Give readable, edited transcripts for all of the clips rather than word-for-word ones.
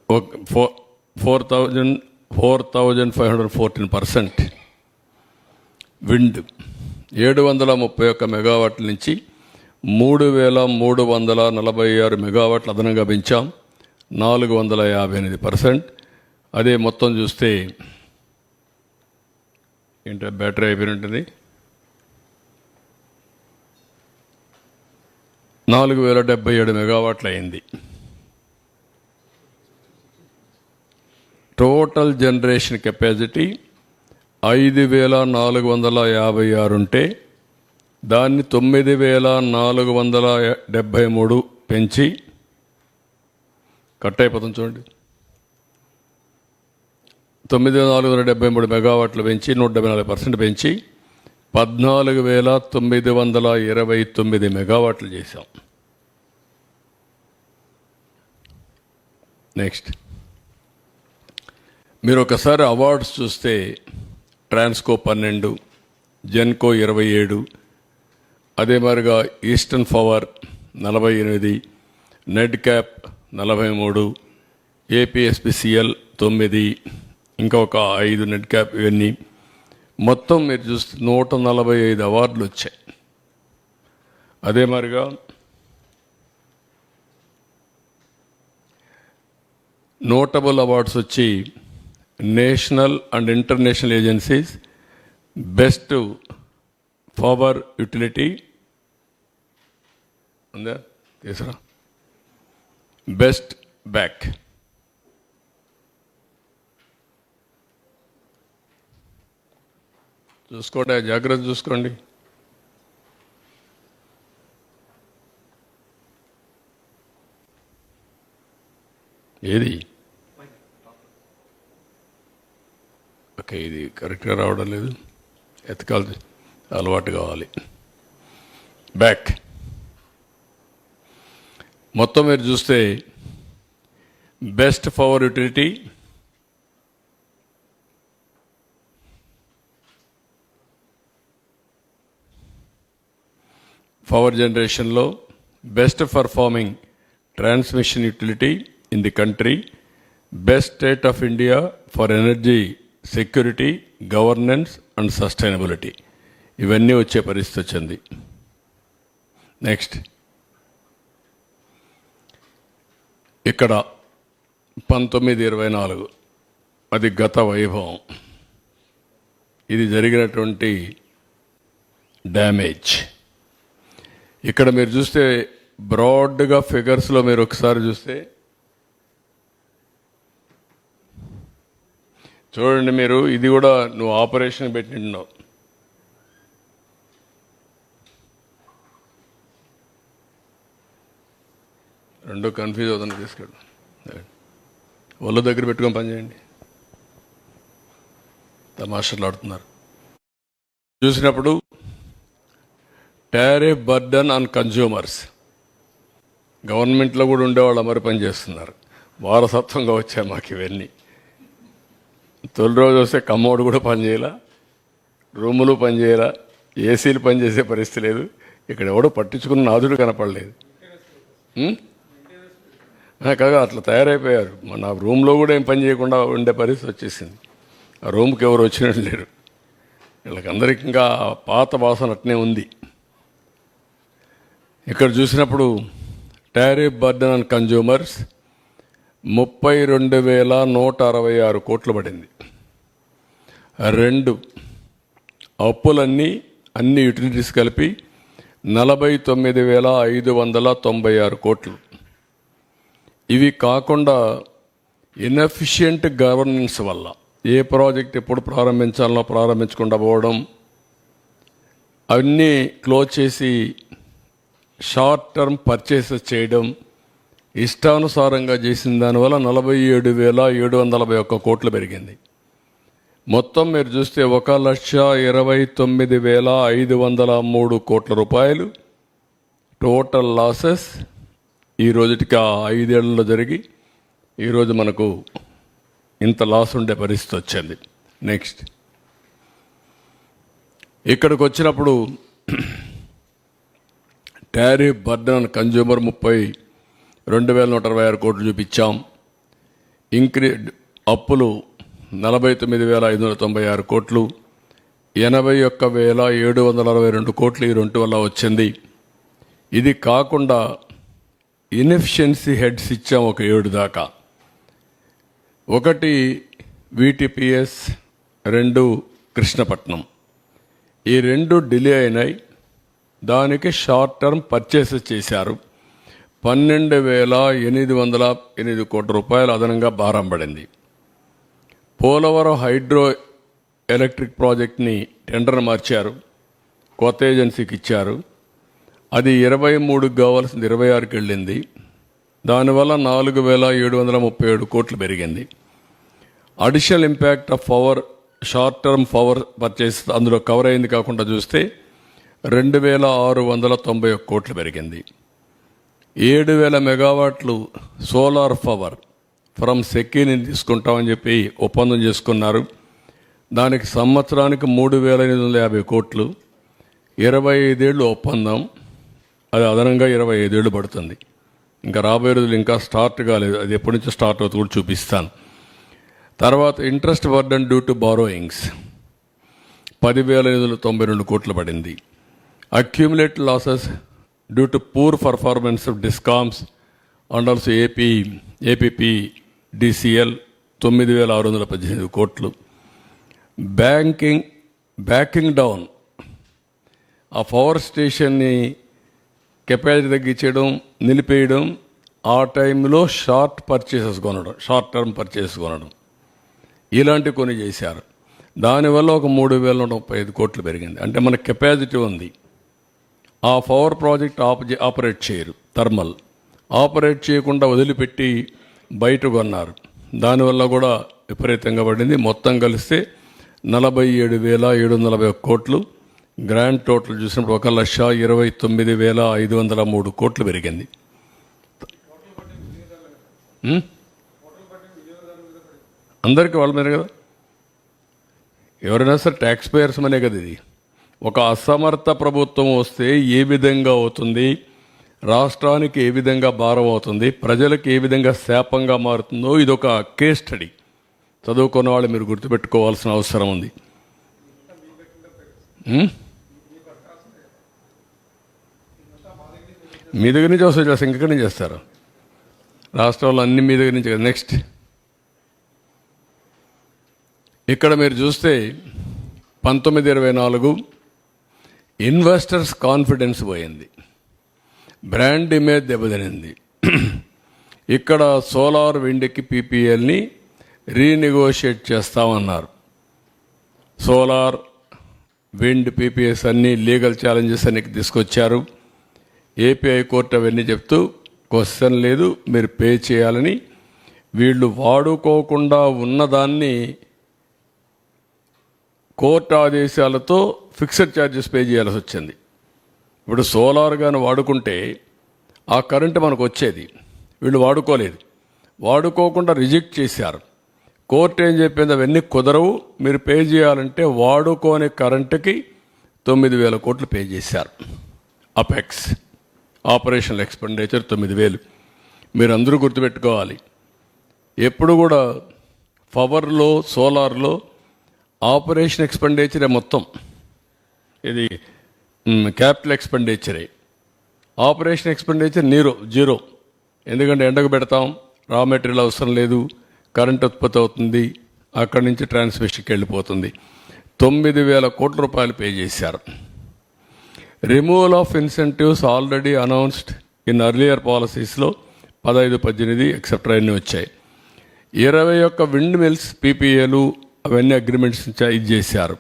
4,514%. Wind 731 మెగావాట్ల నుంచి 3,346 మెగావాట్లు అదనంగా పెంచాం, 458%. అదే మొత్తం చూస్తే ఏంటో బ్యాటరీ అయిపోయినట్టుంది, 4,077 మెగావాట్లు అయింది. టోటల్ జనరేషన్ కెపాసిటీ 5,456 ఉంటే దాన్ని 9,473 పెంచి కట్ అయిపోతుంది చూడండి. 9,473 మెగావాట్లు పెంచి 174% పెంచి 14,929 మెగావాట్లు చేశాం. నెక్స్ట్ మీరు ఒకసారి అవార్డ్స్ చూస్తే ట్రాన్స్కో 12, జెన్కో 27, అదే మాదిరిగా ఈస్టర్న్ పవర్ 48, నెడ్ క్యాప్ 43, ఏపీఎస్పిసిఎల్ 9, ఇంకా ఒక 5 నెడ్ క్యాప్, ఇవన్నీ మొత్తం మీరు చూస్తే 145 అవార్డులు వచ్చాయి. అదే మాదిరిగా నోటబుల్ అవార్డ్స్ వచ్చి national and international agencies best power utility ఉందా తీసురా, బెస్ట్ బ్యాక్, చూసుకోండి, జాగ్రత్త చూసుకోండి. ఏది ఓకే, ఇది కరెక్ట్గా రావడం లేదు, ఎతకాలి, అలవాటు కావాలి. బ్యాక్ మొత్తం మీరు చూస్తే బెస్ట్ పవర్ యూటిలిటీ, పవర్ జనరేషన్లో best performing transmission utility in the country, best state of India for energy security, governance and sustainability, ఇవన్నీ వచ్చే పరిస్థితి వచ్చింది. నెక్స్ట్ ఇక్కడ 1924 అది గత వైభవం, ఇది జరిగినటువంటి డ్యామేజ్. ఇక్కడ మీరు చూస్తే బ్రాడ్గా ఫిగర్స్లో మీరు ఒకసారి చూస్తే చూడండి, మీరు ఇది కూడా నువ్వు ఆపరేషన్ పెట్టినావు, రెండో కన్ఫ్యూజ్ అవుతుంది, తీసుకెళ్ళు, ఒళ్ళు దగ్గర పెట్టుకొని పనిచేయండి, తమాషాలు ఆడుతున్నారు. చూసినప్పుడు టారిఫ్ బర్డన్ ఆన్ కన్జ్యూమర్స్, గవర్నమెంట్లో కూడా ఉండేవాళ్ళు అమరు పని చేస్తున్నారు, వారసత్వంగా వచ్చాయి మాకు ఇవన్నీ. తొలి రోజు వస్తే కమ్మోడు కూడా పనిచేయాల, రూములు పనిచేయాల, ఏసీలు పనిచేసే పరిస్థితి లేదు, ఇక్కడ ఎవడో పట్టించుకున్న నాదుడు కనపడలేదు. కాగా అట్లా తయారైపోయారు. మన రూమ్లో కూడా ఏం పని చేయకుండా ఉండే పరిస్థితి వచ్చేసింది. ఆ రూమ్కి ఎవరు వచ్చినట్టు లేరు, వీళ్ళకందరికీ ఇంకా పాత వాసన అట్నే ఉంది. ఇక్కడ చూసినప్పుడు టారిఫ్ బర్డన్ ఆన్ కన్జ్యూమర్స్ 32,166 కోట్లు పడింది. 2 అప్పులన్నీ అన్ని యూటిలిటీస్ కలిపి 49,596 కోట్లు. ఇవి కాకుండా ఇన్ఎఫిషియంట్ గవర్నెన్స్ వల్ల ఏ ప్రాజెక్ట్ ఎప్పుడు ప్రారంభించాలనో ప్రారంభించకుండా పోవడం, అవన్నీ క్లోజ్ చేసి షార్ట్ టర్మ్ పర్చేసెస్ చేయడం, ఇష్టానుసారంగా చేసిన దానివల్ల 47,741 కోట్లు పెరిగింది. మొత్తం మీరు చూస్తే 1,29,503 కోట్ల రూపాయలు టోటల్ లాసెస్ ఈ రోజుకి 5 ఏళ్లలో జరిగి ఈరోజు మనకు ఇంత లాస్ ఉండే పరిస్థితి వచ్చింది. నెక్స్ట్ ఇక్కడికి వచ్చినప్పుడు టారిఫ్ బర్డన్ కన్జ్యూమర్ 32,126 కోట్లు చూపించాం. అప్పులు 49,596 కోట్లు, 81,762 కోట్లు ఈ రెంటి వల్ల వచ్చింది. ఇది కాకుండా ఇన్ఎఫిషియన్సీ హెడ్స్ ఇచ్చాం ఒక 7 దాకా. 1 VTPS, 2 కృష్ణపట్నం. ఈ 2 డిలే అయినాయి. దానికి షార్ట్ టర్మ్ పర్చేసెస్ చేశారు. 12,808 కోట్ల రూపాయలు అదనంగా భారం పడింది. పోలవరం హైడ్రో ఎలక్ట్రిక్ ప్రాజెక్ట్ని టెండర్ మార్చారు, కొత్త ఏజెన్సీకి ఇచ్చారు. అది 23కి కావాల్సింది 26కి వెళ్ళింది. దానివల్ల 4,737 కోట్లు పెరిగింది. Additional impact of power, short term power purchase అందులో కవర్ అయింది కాకుండా చూస్తే 2,691 కోట్లు పెరిగింది. 7,000 మెగావాట్లు సోలార్ పవర్ ఫ్రమ్ సెకీని తీసుకుంటామని చెప్పి ఒప్పందం చేసుకున్నారు. దానికి సంవత్సరానికి 3,850 కోట్లు, 25 ఏళ్ళు ఒప్పందం. అది అదనంగా 25 ఏళ్ళు పడుతుంది. ఇంకా రాబోయే రోజులు ఇంకా స్టార్ట్ కాలేదు, అది ఎప్పటి నుంచి స్టార్ట్ అవుతుంది కూడా చూపిస్తాను. తర్వాత interest burden due to borrowings 10,892 కోట్లు పడింది. Accumulate losses due to poor performance of discoms and also APP DCL 9,618 కోట్లు. బ్యాకింగ్ డౌన్ ఆ పవర్ స్టేషన్ని కెపాసిటీ తగ్గించడం, నిలిపేయడం, ఆ టైంలో షార్ట్ టర్మ్ పర్చేసెస్ కొనడం, ఇలాంటి కొన్ని చేశారు. దానివల్ల ఒక 3,035 కోట్లు పెరిగింది. అంటే మన కెపాసిటీ ఉంది, ఆ పవర్ ప్రాజెక్ట్ ఆపరేట్ చేయరు, థర్మల్ ఆపరేట్ చేయకుండా వదిలిపెట్టి బయట కొన్నారు. దానివల్ల కూడా విపరీతంగా పడింది. మొత్తం కలిస్తే 47,740 కోట్లు. గ్రాండ్ టోటల్ చూసినప్పుడు 1,29,503 కోట్లు పెరిగింది. అందరికీ వాళ్ళ మీద కదా, ఎవరైనా సరే ట్యాక్స్ పేయర్స్ మనే కదా ఇది. ఒక అసమర్థ ప్రభుత్వం వస్తే ఏ విధంగా అవుతుంది, రాష్ట్రానికి ఏ విధంగా భారం అవుతుంది, ప్రజలకు ఏ విధంగా శాపంగా మారుతుందో ఇదొక కేస్ స్టడీ. చదువుకున్న వాళ్ళు మీరు గుర్తుపెట్టుకోవాల్సిన అవసరం ఉంది. మీ దగ్గర నుంచి వస్తుంది చేస్తారు, ఇంకెక్కడి నుంచి చేస్తారు? రాష్ట్రంలో అన్ని మీ దగ్గర నుంచి కదా. నెక్స్ట్ ఇక్కడ మీరు చూస్తే 1924 ఇన్వెస్టర్స్ కాన్ఫిడెన్స్ పోయింది, బ్రాండ్ ఇమేజ్ దెబ్బతినింది. ఇక్కడ సోలార్ విండ్కి పీపీఎల్ని రీనెగోషియేట్ చేస్తామన్నారు. సోలార్ విండ్ పీపీఎస్ అన్ని లీగల్ ఛాలెంజెస్ అన్ని తీసుకొచ్చారు. ఏపీ హైకోర్టు అవన్నీ చెప్తూ క్వశ్చన్ లేదు, మీరు పే చేయాలని. వీళ్ళు వాడుకోకుండా ఉన్నదాన్ని కోర్టు ఆదేశాలతో ఫిక్స్డ్ ఛార్జెస్ పే చేయాల్సి వచ్చింది. ఇప్పుడు సోలార్ కానీ వాడుకుంటే ఆ కరెంటు మనకు వచ్చేది, వీళ్ళు వాడుకోలేదు, వాడుకోకుండా రిజెక్ట్ చేశారు. కోర్టు ఏం చెప్పింది, అవన్నీ కుదరవు, మీరు పే చేయాలంటే వాడుకోని కరెంటుకి 9,000 కోట్లు పే చేశారు. Apex operational expenditure 9,000. మీరు అందరూ గుర్తుపెట్టుకోవాలి, ఎప్పుడు కూడా పవర్లో సోలార్లో ఆపరేషన్ ఎక్స్పెండిచరే మొత్తం, ఇది క్యాపిటల్ ఎక్స్పెండిచరే. Operation expenditure zero. ఎందుకంటే ఎండకు పెడతాం, రా మెటీరియల్ అవసరం లేదు, కరెంట్ ఉత్పత్తి అవుతుంది, అక్కడి నుంచి ట్రాన్స్మిషన్కి వెళ్ళిపోతుంది. 9,000 కోట్ల రూపాయలు పే చేశారు. Removal of incentives already announced in earlier పాలసీస్లో 15, 18 ఎక్సెట్రా అన్నీ వచ్చాయి. 21 విండ్ మిల్స్ పీపీఏలు అవన్నీ అగ్రిమెంట్స్ ఇది చేశారు.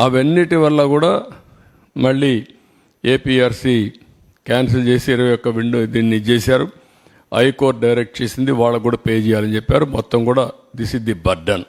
అవన్నిటి వల్ల కూడా మళ్ళీ ఏపీఆర్సీ క్యాన్సిల్ చేసి 21 విండ్ దీన్ని చేశారు. హైకోర్టు డైరెక్ట్ చేసింది, వాళ్ళకు కూడా పే చేయాలని చెప్పారు. మొత్తం కూడా దిస్ ఇస్ ది బర్డన్.